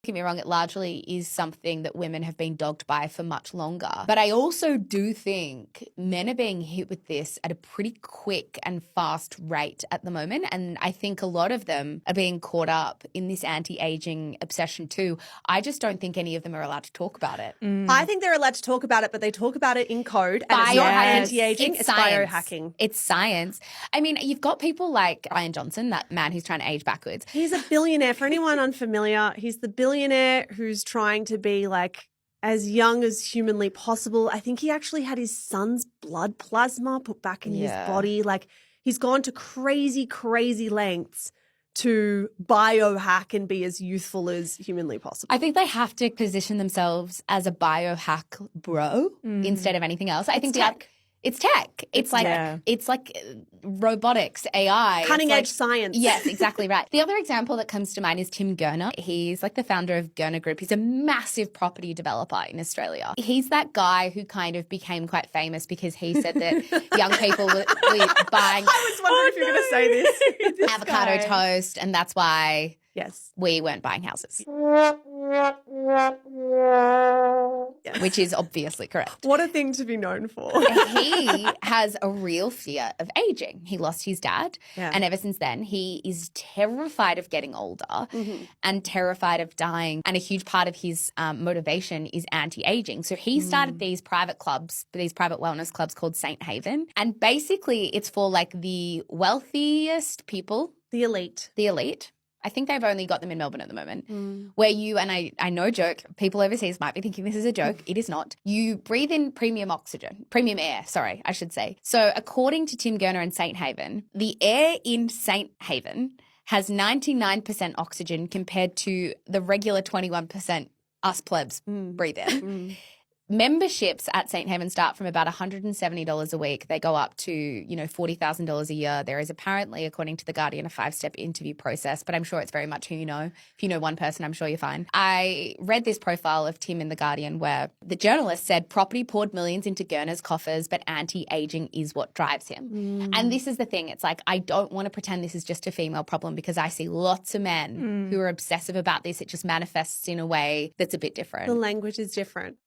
Don't get me wrong, it largely is something that women have been dogged by for much longer. But I also do think men are being hit with this at a pretty quick and fast rate at the moment. And I think a lot of them are being caught up in this anti-aging obsession too. I just don't think any of them are allowed to talk about it. I think they're allowed to talk about it, but they talk about it in code. And it's not anti-aging, it's biohacking. It's science. I mean, you've got people like Ryan Johnson, that man who's trying to age backwards. He's a billionaire. For anyone unfamiliar, he's the billionaire who's trying to be like as young as humanly possible. I think he actually had his son's blood plasma put back in his body. Like, he's gone to crazy, crazy lengths to biohack and be as youthful as humanly possible. I think they have to position themselves as a biohack bro instead of anything else. I think it's tech. It's like robotics, AI. Cutting edge science. Yes, exactly right. The other example that comes to mind is Tim Gurner. He's like the founder of Gurner Group. He's a massive property developer in Australia. He's that guy who kind of became quite famous because he said that young people were buying I was wondering if you were going to say this. avocado toast, and that's why we weren't buying houses. Yes. Which is obviously correct. What a thing to be known for. He has a real fear of aging. He lost his dad, and ever since then, he is terrified of getting older and terrified of dying. And a huge part of his motivation is anti-aging. So he started these private clubs, these private wellness clubs called Saint Haven. And basically, it's for like the wealthiest people. The elite. The elite. I think they've only got them in Melbourne at the moment, where you, and I know joke, people overseas might be thinking this is a joke. It is not. You breathe in premium air, I should say. So according to Tim Gurner and Saint Haven, the air in Saint Haven has 99% oxygen compared to the regular 21% us plebs breathe in. Memberships at Saint Haven start from about $170 a week. They go up to, $40,000 a year. There is apparently, according to The Guardian, a 5-step interview process, but I'm sure it's very much who you know. If you know one person, I'm sure you're fine. I read this profile of Tim in The Guardian where the journalist said property poured millions into Gurner's coffers, but anti-aging is what drives him. And this is the thing. It's like, I don't want to pretend this is just a female problem because I see lots of men who are obsessive about this. It just manifests in a way that's a bit different. The language is different.